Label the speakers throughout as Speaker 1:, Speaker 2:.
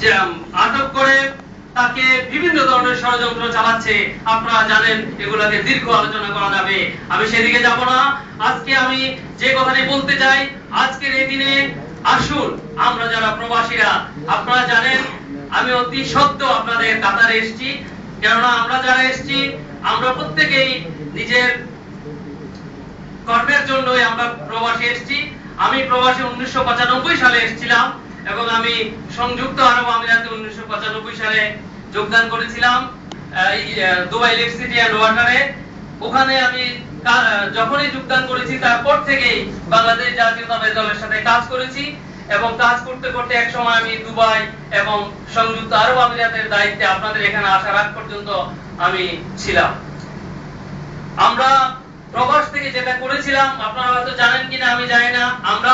Speaker 1: যে আটক করে তাকে বিভিন্ন ধরনের ষড়যন্ত্র চালাচ্ছে। আপনারা জানেন, এগুলাকে দীর্ঘ আলোচনা করা যাবে, আমি সেদিকে যাব না। আজকে আমি যে কথাটি বলতে চাই, আজকের এই দিনে আসুন আমরা যারা প্রবাসীরা, আপনারা জানেন আমি অতি সদ্য আপনাদের কাতারে এসেছি, কেননা আমরা যারা এসেছি আমরা প্রত্যেকেই নিজের কর্মের জন্যই আমরা প্রবাসী এসেছি। আমি প্রবাসী 1995 সালে এসেছিলাম এবং আমি সংযুক্ত আরব আমিরাতে 1995 সালে যোগদান করেছিলাম দুবাই ইলেকট্রিসিটি এন্ড ওয়াটারে। ওখানে আমি যখনই যোগদান করেছি তারপর থেকেই বাংলাদেশ জাতীয়তাবাদী দলের সাথে কাজ করেছি এবং কাজ করতে করতে এক সময় আমি দুবাই এবং সংযুক্ত আরব আমিরাতের দায়িত্বে আপনাদের এখানে আসার আগ পর্যন্ত আমি ছিলাম। আমরা প্রবাস থেকে যেটা করেছিলাম আপনারা হয়তো জানেন কিনা আমি জানি না, আমরা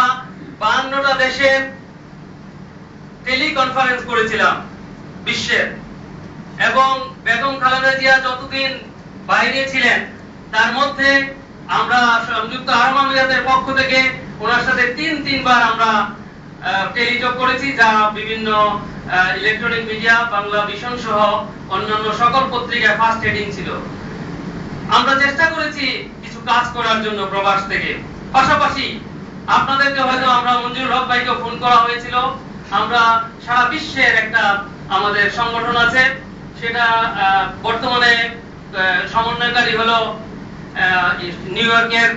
Speaker 1: 52টা দেশের টেলিকনফারেন্স করেছিলাম বিশ্বের, এবং বেগম খালেদা জিয়া যতদিন বাইরে ছিলেন তার মধ্যে আমরা সংযুক্ত আরব আমিরাতের পক্ষ থেকে ওনার সাথে তিনবার আমরা টেলিটক করেছি, যা বিভিন্ন ইলেকট্রনিক মিডিয়া, বাংলা ভিশন সহ অন্যান্য সকল পত্রিকায় ফার্স্ট হেডিং ছিল। আমরা চেষ্টা করেছি কিছু কাজ করার জন্য প্রবাস থেকে। পাশাপাশি আপনাদেরকে হয়তো আমরা মঞ্জুর হক ভাইকে ফোন করা হয়েছিল, আমরা সারা বিশ্বের একটা আমাদের সংগঠন আছে, সেটা বর্তমানে সমন্বয়কারী হলো নিউ ইয়র্কের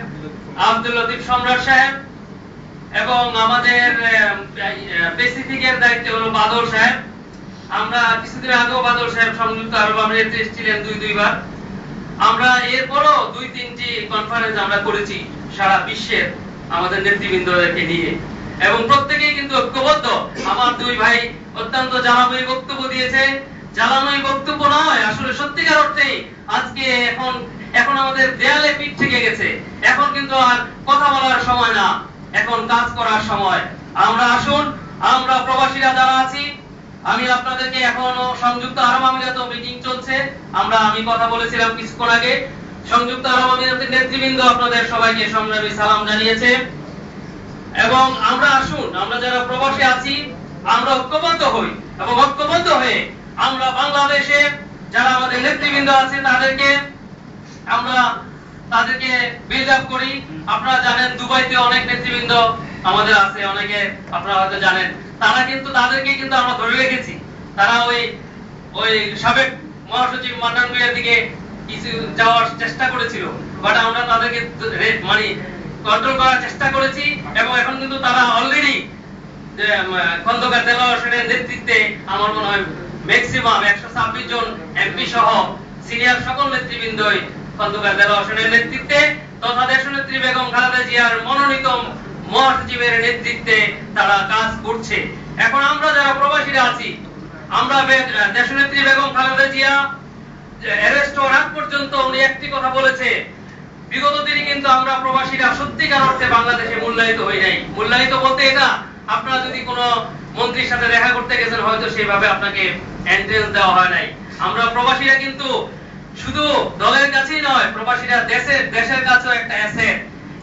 Speaker 1: আব্দুল লতিফ সম্রাট সাহেব এবং আমাদের প্যাসিফিকের দায়িত্বে হলো বাদল সাহেব। আমরা কিছুদিন আগেও বাদল সাহেব সংযুক্ত আরব আমিরাতে এসেছিলেন দুইবার। আমরা এরপরও 2-3টি কনফারেন্স আমরা করেছি সারা বিশ্বের আমাদের নেতৃবৃন্দদেরকে নিয়ে, এবং প্রত্যেকেই কিন্তু ঐক্যবদ্ধ। আমার দুই ভাই অত্যন্ত জ্বালাময়ী বক্তব্য দিয়েছে। জ্বালাময়ী বক্তব্য নয়, আসলে সত্যিকার অর্থে আজকে এখন আমাদের দেয়ালে পিঠ থেকে গেছে। এখন কিন্তু আর কথা বলার সময় না, এখন কাজ করার সময়। আমরা আসুন, আমরা প্রবাসীরা যারা আছি, আমি আপনাদেরকে এখনো সংযুক্ত আরব আমিরাতে মিটিং চলছে, আমি কথা বলেছিলাম কিছুক্ষণ আগে, সংযুক্ত আরব আমিরাতের নেতৃবৃন্দ আপনাদের সবাইকে সংগ্রামী সালাম জানিয়েছে। এবং আমরা আসুন, আমরা যারা প্রবাসী আছি আমরা ঐক্যবদ্ধ হই, এবং ঐক্যবদ্ধ হয়ে আমরা বাংলাদেশে যারা আমাদের নেতৃবৃন্দ আছে তাদেরকে বিল্ড আপ করি। আপনারা জানেন দুবাইতে অনেক নেতৃবৃন্দ আমাদের আছে, অনেকে আপনারা হয়তো জানেন, তাদেরকে কিন্তু আমরা ধরে রেখেছি। তারা ওই সাবেক মহাসচিব মান্নান মিয়ার দিকে কিছু যাওয়ার চেষ্টা করেছিল, বাট আমরা তাদেরকে মানে কন্ট্রোল করার চেষ্টা করেছি, এবং এখন কিন্তু তারা অলরেডি খন্দকার দেলোয়ার হোসেনের নেতৃত্বে আমার মনে হয় ম্যাক্সিমাম 126 জন এমপি সহ সিনিয়র সকল নেতৃবৃন্দই খন্দকার দেলোয়ার হোসেনের নেতৃত্বে তথা দেশনেত্রী বেগম খালেদা জিয়ার মনোনীত মহাসচিবের নেতৃত্বে তারা কাজ করছে। এখন আমরা যারা প্রবাসীরা আছি, আমরা দেশনেত্রী বেগম খালেদা জিয়া অ্যারেস্ট হওয়ার আগ পর্যন্ত উনি একটি কথা বলেছে, বিগত দিনে কিন্তু আমরা প্রবাসীরা সত্যিকার অর্থে বাংলাদেশে মূল্যায়িত হই নাই। মূল্যায়িত বলতে এটা, আপনারা যদি কোনো মন্ত্রীর সাথে দেখা করতে গেছেন হয়তো সেইভাবে আপনাকে এন্ট্রেন্স দেওয়া হয় নাই। আমরা প্রবাসীরা কিন্তু শুধু দলের কাছেই নয়, প্রবাসীরা দেশের কাছেও একটা অ্যাসেট।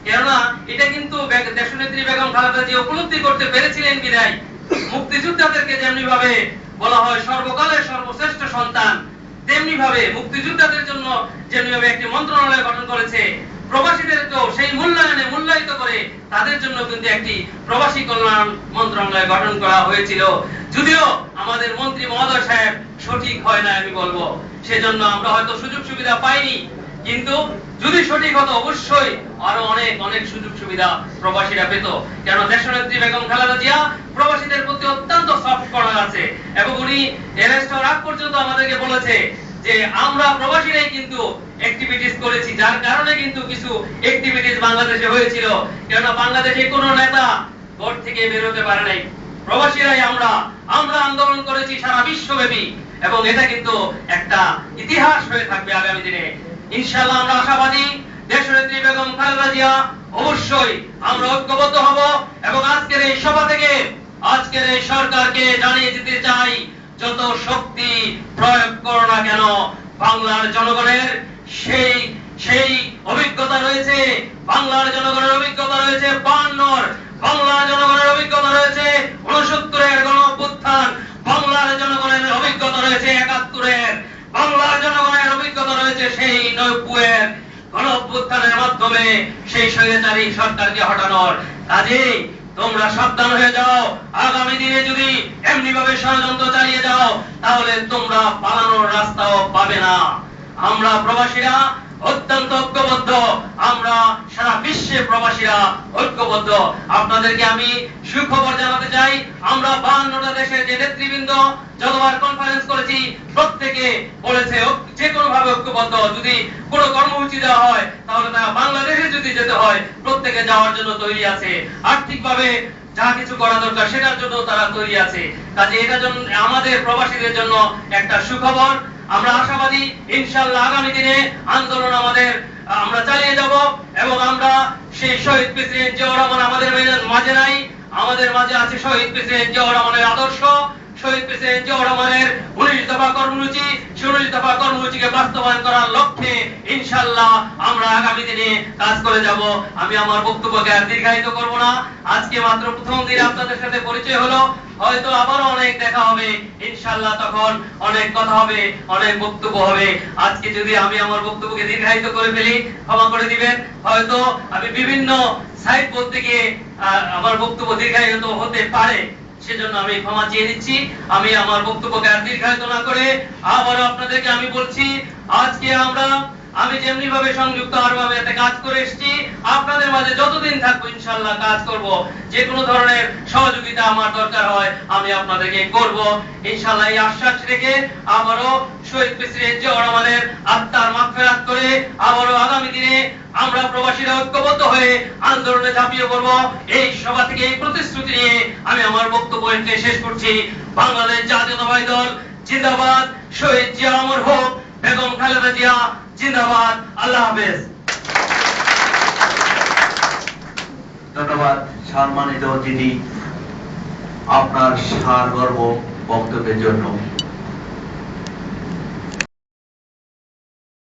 Speaker 1: কেননা এটা কিন্তু দেশনেত্রী বেগম খালেদা জিয়া উপলব্ধি করতে পেরেছিলেন বিধায় মুক্তিযোদ্ধাদেরকে যেমনি ভাবে বলা হয় সর্বকালের সর্বশ্রেষ্ঠ সন্তান, তেমনি ভাবে মুক্তিযোদ্ধাদের জন্য যেমনি ভাবে একটি মন্ত্রণালয় গঠন করেছে, প্রবাসীদেরকেও সেই মূল্যায়নে মূল্যায়িত করে তাদের জন্য কিন্তু একটি প্রবাসী কল্যাণ মন্ত্রণালয় গঠন করা হয়েছিল। যদিও আমাদের মন্ত্রী মহোদয় সাহেব সঠিক হয় না আমি বলবো, সেজন্য আমরা হয়তো সুযোগ সুবিধা পাইনি, কিন্তু যদি সঠিক হতো অবশ্যই আরো অনেক অনেক সুযোগ সুবিধা প্রবাসীরা পেত। কেন দেশনেত্রী বেগম খালেদা জিয়া প্রবাসীদের প্রতি অত্যন্ত সফট কর্নার আছে, এবং উনি অ্যারেস্ট হওয়ার আগ পর্যন্ত আমাদেরকে বলেছে যে আমরা প্রবাসীরাই কিন্তু অ্যাক্টিভিটিস করেছি, যার কারণে কিন্তু কিছু অ্যাক্টিভিটিস বাংলাদেশে হয়েছিল। কেন বাংলাদেশে কোনো নেতা ঘর থেকে বের হতে পারে নাই, প্রবাসীরাই আমরা আন্দোলন করেছি সারা বিশ্বব্যাপী, এবং এটা কিন্তু একটা ইতিহাস হয়ে থাকবে আগামী দিনে। ইনশাআল্লাহ আমরা আশাবাদী, দেশনেত্রী বেগম খালেদা জিয়া অবশ্যই আমরা ঐক্যবদ্ধ হব, এবং আজকের এই সভা থেকে আজকের এই সরকারকে জানিয়ে দিতে চাই, যত শক্তি প্রয়োগ করো না কেন, বাংলার জনগণের সেই অভিজ্ঞতা রয়েছে, বাংলার জনগণের অভিজ্ঞতা রয়েছে 52, বাংলার জনগণের অভিজ্ঞতা রয়েছে 69-এর গণ অভ্যুত্থান, বাংলার মাধ্যমে সেই স্বৈরাচারী সরকারকে হটানোর। কাজেই তোমরা সাবধান হয়ে যাও, আগামী দিনে যদি এমনি ভাবে ষড়যন্ত্র চালিয়ে যাও তাহলে তোমরা পালানোর রাস্তাও পাবে না। আমরা প্রবাসীরা অত্যন্ত ঐক্যবদ্ধ, আমরা সারা বিশ্বে প্রবাসীরা ঐক্যবদ্ধ। আপনাদেরকে আমি সুখবর জানাতে চাই, আমরা 52টা দেশের যে নেতৃবৃন্দ যতবার কনফারেন্স করেছি প্রত্যেকে বলেছে যে কোনো ভাবে ঐক্যবদ্ধ। যদি কোনো কর্মসূচি দেওয়া হয় তাহলে তারা বাংলাদেশে যদি যেতে হয় প্রত্যেকে যাওয়ার জন্য তৈরি আছে। আর্থিকভাবে যা কিছু করা দরকার সেটার জন্য তারা তৈরি আছে। কাজে এটার জন্য আমাদের প্রবাসীদের জন্য একটা সুখবর। আমরা আশাবাদী ইনশাআল্লাহ আগামী দিনে আন্দোলন আমরা চালিয়ে যাব এবং আমরা সেই শহীদ প্রেসিডেন্ট জিয়াউর রহমান আমাদের মাঝে নাই, আমাদের মাঝে আছে শহীদ প্রেসিডেন্ট জিয়াউর রহমানের আদর্শ, শহীদ প্রেসিডেন্ট জিয়াউর রহমানের 19 দফা কর্মসূচি, সেই 19 দফা কর্মসূচিকে বাস্তবায়ন করার লক্ষ্যে ইনশাআল্লাহ আমরা আগামী দিনে কাজ করে যাব। আমি আমার বক্তব্যকে আর দীর্ঘায়িত করব না। আজকে মাত্র প্রথম দিনে আপনাদের সাথে পরিচয় হলো, হয়তো আবারও অনেক দেখা হবে ইনশাআল্লাহ, তখন অনেক কথা হবে, অনেক বক্তব্য হবে। আজকে যদি আমি আমার বক্তব্যকে দীর্ঘায়িত করে ফেলি ক্ষমা করে দিবেন। হয়তো আমি বিভিন্ন সাইড বলতে গিয়ে আমার বক্তব্য দীর্ঘায়িত হতে পারে, সেজন্য আমি ক্ষমা চেয়ে নিচ্ছি। আমি আমার বক্তব্যকে আর দীর্ঘায়িত না করে আবারও আপনাদেরকে আমি বলছি, আজকে আমি যেমনি ভাবে সংযুক্ত আরবে এতে কাজ করে এসেছি, আপনাদের মাঝে যতদিন থাকবো ইনশাআল্লাহ কাজ করব। যে কোনো ধরনের সহযোগিতা আমার দরকার হয় আমি আপনাদেরকে করব ইনশাআল্লাহ। এই আশ্বাস রেখে আবারও শহীদ প্রেসিডেন্ট জিয়াউর রহমানের আত্মার মাগফিরাত করে আবারও আগামী দিনে আমরা প্রবাসীরা ঐক্যবদ্ধ হয়ে আন্দোলনে ঝাঁপিয়ে পড়ব। এই সভা থেকে এই প্রতিশ্রুতি নিয়ে আমি আমার বক্তব্য এখানে শেষ করছি। বাংলাদেশ জাতীয়তাবাদী দল জিন্দাবাদ, শহীদ জিয়া অমর হোক, বেগম খালেদা জিয়া জিন্দাবাদ। আল্লাহ হাফেজ।
Speaker 2: ধন্যবাদ সম্মানিত অতিথি আপনার সারগর্ভ বক্তব্যের জন্য।